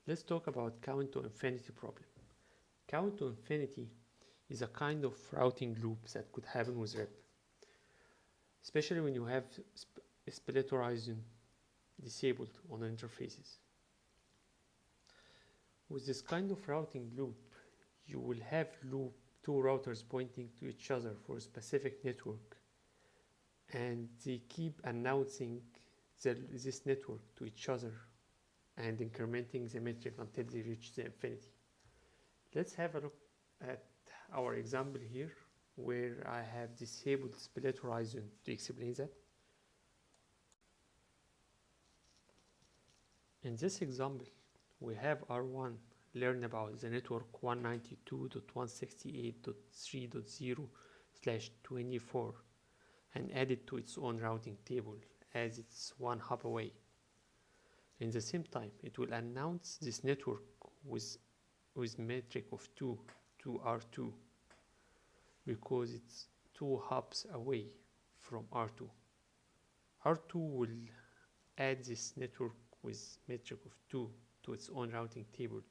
Let's talk about count to infinity problem. Count to infinity is a kind of routing loop that could happen with RIP, especially when you have split horizon disabled on interfaces. With this kind of routing loop, you will have two routers pointing to each other for a specific network, and they keep announcing this network to each other and incrementing the metric until they reach the infinity. Let's have a look at our example here where I have disabled split horizon to explain that. In this example, we have R1 learn about the network 192.168.3.0/24 and add it to its own routing table as it's one hop away. In the same time, it will announce this network with metric of 2 to R2 because it's 2 hops away from R2. R2 will add this network with metric of 2 to its own routing table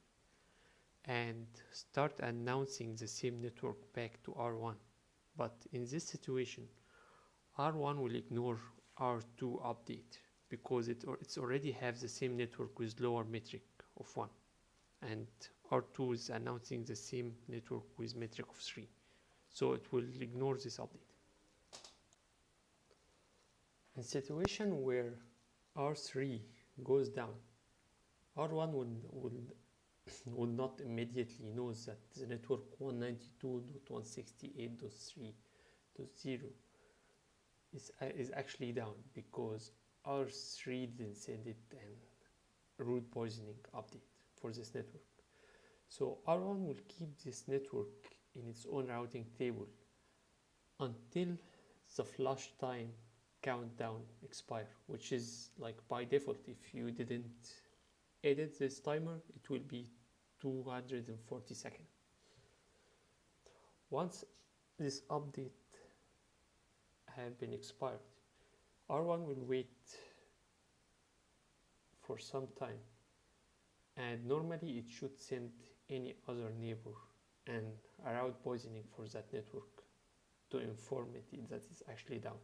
and start announcing the same network back to R1. But in this situation, R1 will ignore R2 update because it's already have the same network with lower metric of 1, and R2 is announcing the same network with metric of 3, so it will ignore this update. In situation where R3 goes down, R1 will not immediately know that the network 192.168.3.0 is actually down because R3 didn't send it an root poisoning update for this network. So R1 will keep this network in its own routing table until the flush time countdown expire, which is like by default. If you didn't edit this timer, it will be 240 seconds. Once this update have been expired, R1 will wait for some time, and normally it should send any other neighbor and a route poisoning for that network to inform it that it's actually down.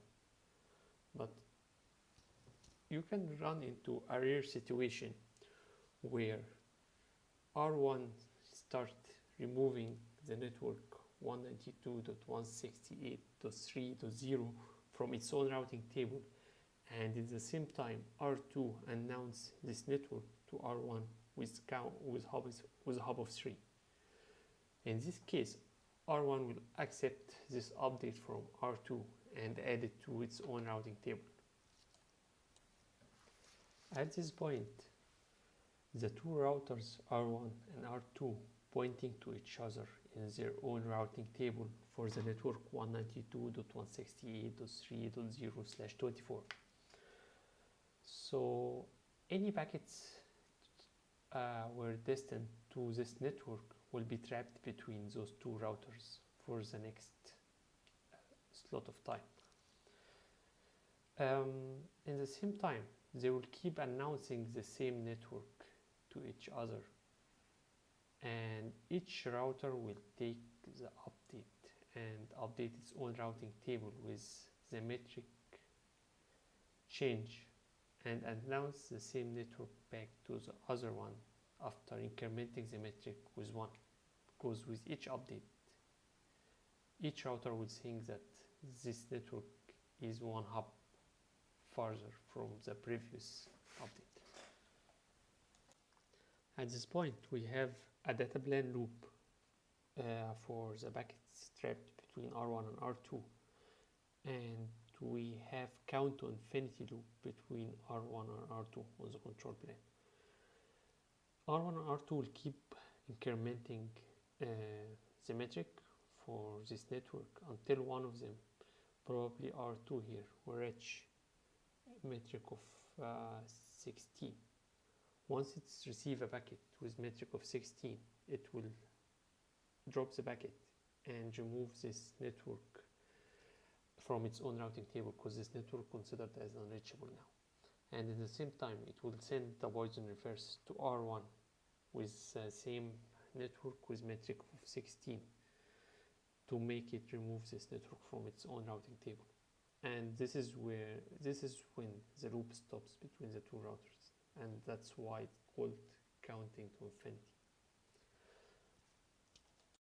But you can run into a rare situation where R1 start removing the network 192.168.3.0 from its own routing table, and at the same time R2 announce this network to R1 with a hub of 3. In this case, R1 will accept this update from R2 and add it to its own routing table. At this point, the two routers R1 and R2 pointing to each other in their own routing table for the network 192.168.3.0/24. So any packets were destined to this network will be trapped between those two routers for the next slot of time. In the same time, they will keep announcing the same network to each other, and each router will take the update and update its own routing table with the metric change and announce the same network back to the other one after incrementing the metric with 1, because with each update, each router will think that this network is one hop farther from the previous update. At this point, we have a data plan loop for the packets trapped between R1 and R2, and we have count to infinity loop between R1 and R2 on the control plane. R1 and R2 will keep incrementing the metric for this network until one of them, probably R2 here, will reach a metric of 16. Once it's received a packet with metric of 16, it will drop the packet and remove this network from its own routing table, because this network considered as unreachable now. And at the same time, it will send the poison reverse to R1 with same network with metric of 16 to make it remove this network from its own routing table. And this is when the loop stops between the two routers, and that's why it's called counting to infinity.